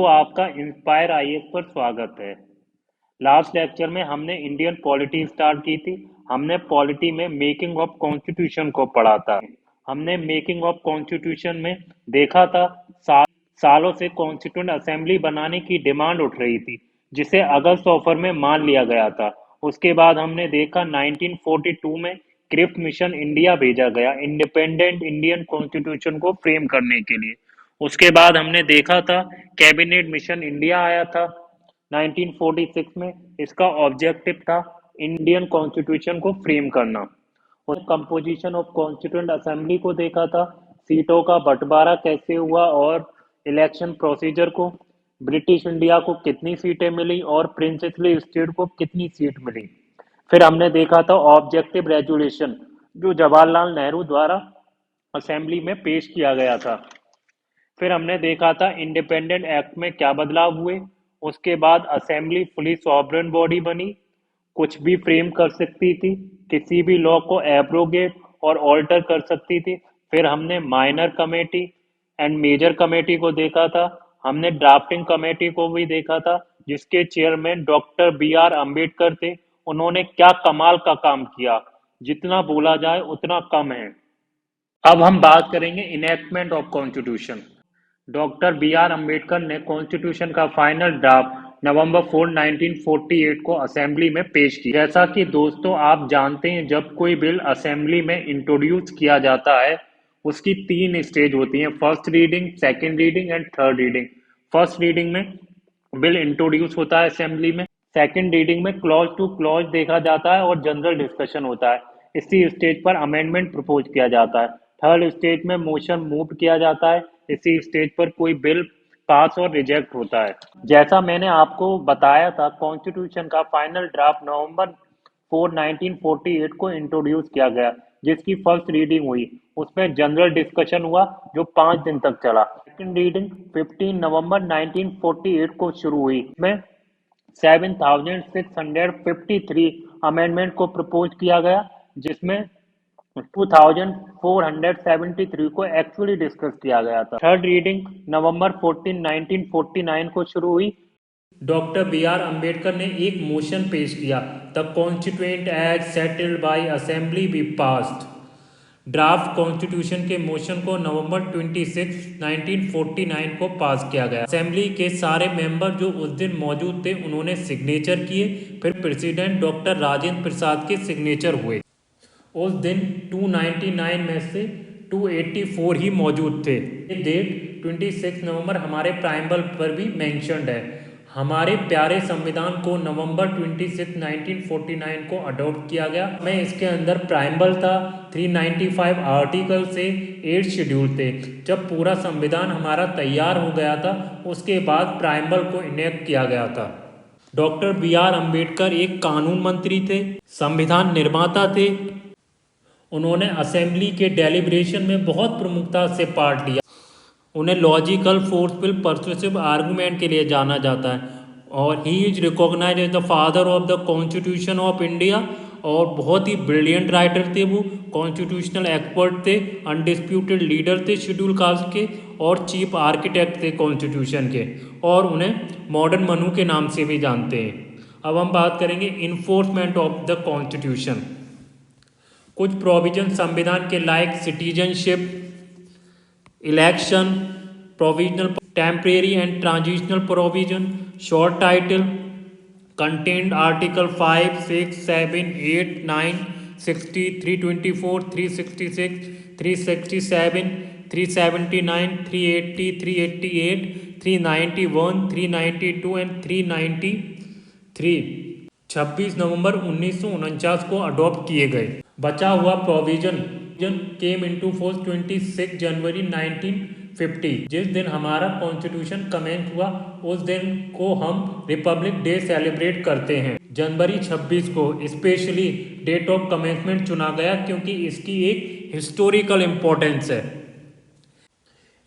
आपका inspire IAS पर स्वागत है। लास्ट लेक्चर में हमने इंडियन पॉलिटी स्टार्ट की थी। हमने पॉलिटी में मेकिंग ऑफ कॉन्स्टिट्यूशन को पढ़ा था। हमने मेकिंग ऑफ कॉन्स्टिट्यूशन में देखा था सालों से कॉन्स्टिट्यूएंट असेंबली बनाने की डिमांड उठ रही थी, जिसे अगस्त ऑफर में मान लिया गया था। उसके बाद हमने देखा 1942 में क्रिप्ट मिशन इंडिया भेजा गया इंडिपेंडेंट इंडियन कॉन्स्टिट्यूशन को फ्रेम करने के लिए। उसके बाद हमने देखा था कैबिनेट मिशन इंडिया आया था 1946 में। इसका ऑब्जेक्टिव था इंडियन कॉन्स्टिट्यूशन को फ्रेम करना। और कंपोजिशन ऑफ कॉन्स्टिट्यूएंट असेंबली को देखा था, सीटों का बंटवारा कैसे हुआ और इलेक्शन प्रोसीजर को, ब्रिटिश इंडिया को कितनी सीटें मिली और प्रिंसेसली स्टेट को कितनी सीट मिली। फिर हमने देखा था ऑब्जेक्टिव रेजोल्यूशन, जो जवाहरलाल नेहरू द्वारा असेंबली में पेश किया गया था। फिर हमने देखा था इंडिपेंडेंट एक्ट में क्या बदलाव हुए। उसके बाद असेंबली फुली सॉवरेन बॉडी बनी, कुछ भी फ्रेम कर सकती थी, किसी भी लॉ को एब्रोगेट और ऑल्टर कर सकती थी। फिर हमने minor committee and major committee को देखा था। हमने ड्राफ्टिंग कमेटी को भी देखा था, जिसके chairman doctor B R Ambedkar थे। उन्होंने क्या कमाल का काम किया, जितना बोला जाए उतना कम है। अब हम बात करेंगे enactment of constitution. Doctor B R Ambedkar ने कॉन्स्टिट्यूशन का फाइनल ड्राफ्ट नवंबर 1948 को असेंबली में पेश किया। जैसा कि दोस्तों आप जानते हैं, जब कोई बिल असेंबली में इंट्रोड्यूस किया जाता है, उसकी 3 स्टेज होती हैं: first reading, second reading and third reading. First reading में बिल इंट्रोड्यूस होता है असेंबली में। सेकेंड रीडिंग में क्लॉज टू क्लॉज देखा जाता है और जनरल डिस्कशन होता है। इसी स्टेज पर अमेंडमेंट प्रपोज किया जाता है। थर्ड स्टेज में मोशन मूव किया जाता है। इसी स्टेज पर कोई बिल पास और रिजेक्ट होता है। जैसा मैंने आपको बताया था, कॉन्स्टिट्यूशन का फाइनल ड्राफ्ट नवंबर 1948 को इंट्रोड्यूस किया गया, जिसकी फर्स्ट रीडिंग हुई। उसमें जनरल डिस्कशन हुआ, जो 5 दिन तक चला। सेकेंड रीडिंग 15 नवंबर 1948 को शुरू हुई। इसमें 7653 अमेंडमेंट को प्रपोज किया गया, जिसमें 2473 को एक्चुअली डिस्कस किया गया था। थर्ड रीडिंग नवंबर 14 1949 को शुरू हुई। डॉक्टर बी आर अम्बेडकर ने एक मोशन पेश किया, the constituent as settled by assembly be passed. Draft constitution के मोशन को नवंबर 26 1949 को पास किया गया। असेंबली के सारे मेंबर जो उस दिन मौजूद थे, उन्होंने सिग्नेचर किए। फिर प्रेसिडेंट डॉक्टर राजेंद्र प्रसाद के सिग्नेचर हुए। उस दिन 299 में से 284 ही मौजूद थे। ये डेट 26 नवंबर हमारे प्राइमबल पर भी मेंशन्ड है। हमारे प्यारे संविधान को नवंबर 26 1949 को अडॉप्ट किया गया। मैं इसके अंदर प्राइमबल था, 395 आर्टिकल से 8 शेड्यूल थे। जब पूरा संविधान हमारा तैयार हो गया था, उसके बाद प्राइमबल को इनेक्ट किया गया था। डॉक्टर बी आर अम्बेडकर एक कानून मंत्री थे, संविधान निर्माता थे। उन्होंने असेंबली के डेलिब्रेशन में बहुत प्रमुखता से पार्ट लिया। उन्हें लॉजिकल, फोर्सफुल, परसुएसिव आर्गूमेंट के लिए जाना जाता है, और he is recognised as the father of the constitution of India. और बहुत ही ब्रिलियंट राइटर थे वो, कॉन्स्टिट्यूशनल एक्सपर्ट थे, अनडिस्प्यूटेड लीडर थे शेड्यूल कास्ट के, और चीफ आर्किटेक्ट थे कॉन्स्टिट्यूशन के, और उन्हें मॉडर्न मनु के नाम से भी जानते हैं। अब हम बात करेंगे इन्फोर्समेंट ऑफ द कॉन्स्टिट्यूशन। कुछ प्रोविजन संविधान के like citizenship, election, provisional, temporary and transitional provision, short title content article 5, 6, 7, 8, 9, 60, 324, 366, 367, 379, 380, 388, 391, 392 and 393 26 नवंबर 1949 को अडॉप्ट किए गए। बचा हुआ प्रोविजन केम इनटू फोर्स 26 जनवरी 1950। जिस दिन हमारा कॉन्स्टिट्यूशन कमेंस हुआ, उस दिन को हम रिपब्लिक डे सेलिब्रेट करते हैं। जनवरी 26 को स्पेशली डेट ऑफ कमेंसमेंट चुना गया, क्योंकि इसकी एक हिस्टोरिकल इम्पोर्टेंस है।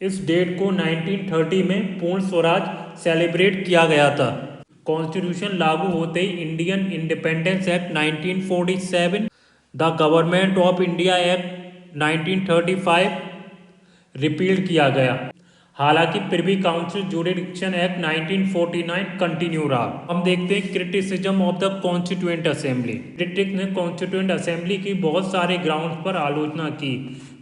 इस डेट को 1930 में पूर्ण स्वराज सेलिब्रेट किया गया था। कॉन्स्टिट्यूशन लागू होते ही Indian independence act 1947, the government of India act 1935 repeal किया गया। हालांकि privy council jurisdiction act 1949 continue रहा। हम देखते हैं criticism of the constituent assembly. Critics ने कॉन्स्टिट्यूएंट असेंबली की बहुत सारे ग्राउंड्स पर आलोचना की।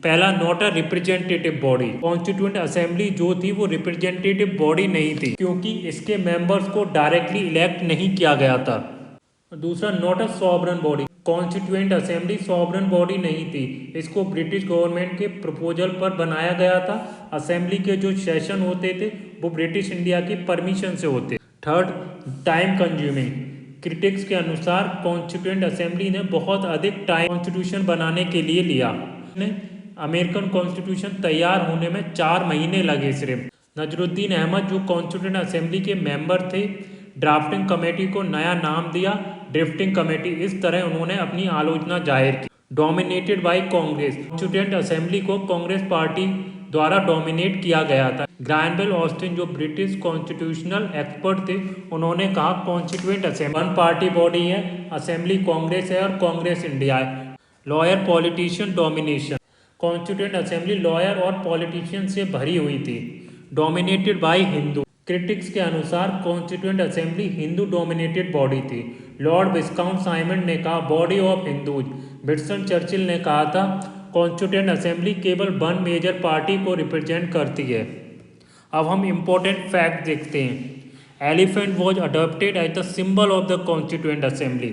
पहला, not a representative body. Constituent assembly जो थी वो रिप्रेजेंटेटिव बॉडी नहीं थी, क्योंकि इसके मेंबर्स को डायरेक्टली इलेक्ट नहीं किया गया था। दूसरा, not a sovereign body. Constituent assembly sovereign body नहीं थी, इसको ब्रिटिश गवर्नमेंट के प्रपोजल पर बनाया गया था। असेंबली के जो सेशन होते थे वो ब्रिटिश इंडिया की परमिशन से होते। Third, time consuming. क्रिटिक्स के अनुसार कॉन्स्टिट्यूएंट असेंबली ने बहुत अधिक टाइम कॉन्स्टिट्यूशन बनाने के लिए लिया। अमेरिकन कॉन्स्टिट्यूशन तैयार होने में 4 महीने लगे सिर्फ। नजरुद्दीन अहमद जो कॉन्स्टिट्यूएंट असेंबली के मेंबर थे, ड्राफ्टिंग कमेटी को नया नाम दिया ड्रिफ्टिंग कमेटी। इस तरह उन्होंने अपनी आलोचना जाहिर की। Dominated by Congress. Constituent assembly को कांग्रेस पार्टी द्वारा डोमिनेट किया गया था। ग्रैनवेल ऑस्टिन जो ब्रिटिश कॉन्स्टिट्यूशनल एक्सपर्ट थे, उन्होंने कहा constituent assembly one party body है, असेंबली कांग्रेस है और कांग्रेस इंडिया है। Lawyer politician domination. Constituent assembly lawyer और पॉलिटिशियन से भरी हुई थी। Dominated by Hindu. क्रिटिक्स के अनुसार constituent assembly Hindu dominated body थी। लॉर्ड विस्काउंट साइमंड ने कहा body of Hindus. Winston Churchill ने कहा था कॉन्स्टिट्यूएंट असेंबली केवल वन मेजर पार्टी को रिप्रेजेंट करती है। अब हम इम्पोर्टेंट फैक्ट देखते हैं। Elephant was adopted as the symbol of the constituent assembly.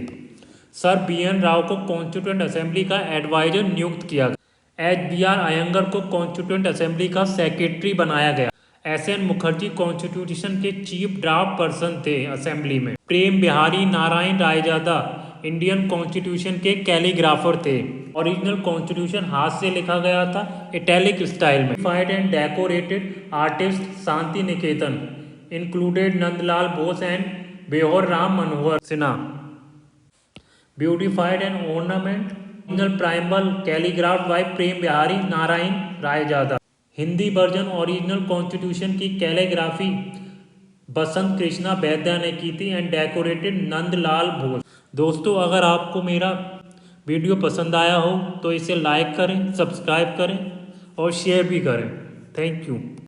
Sir BN Rao को कॉन्स्टिट्यूएंट असेंबली का एडवाइजर नियुक्त किया गया। HBR अयंगर को कॉन्स्टिट्यूएंट असेंबली का सेक्रेटरी बनाया गया। SN मुखर्जी कॉन्स्टिट्यूशन के चीफ ड्राफ्ट पर्सन थे असेंबली में। प्रेम बिहारी नारायण रायजादा इंडियन कॉन्स्टिट्यूशन के कैलीग्राफर थे। ओरिजिनल कॉन्स्टिट्यूशन हाथ से लिखा गया था, इटैलिक स्टाइल में। Beautified and decorated artist Shanti Niketan included Nandalal Bose and Beohar Ram Manohar Sinha. Beautified and ornament original primal calligraph by Prem Behari Narain Raizada. Hindi version original constitution की कैलीग्राफी बसंत कृष्णा वैद्या ने की थी एंड डेकोरेटेड नंदलाल बोस। दोस्तों, अगर आपको मेरा वीडियो पसंद आया हो तो इसे लाइक करें, सब्सक्राइब करें और शेयर भी करें। Thank you.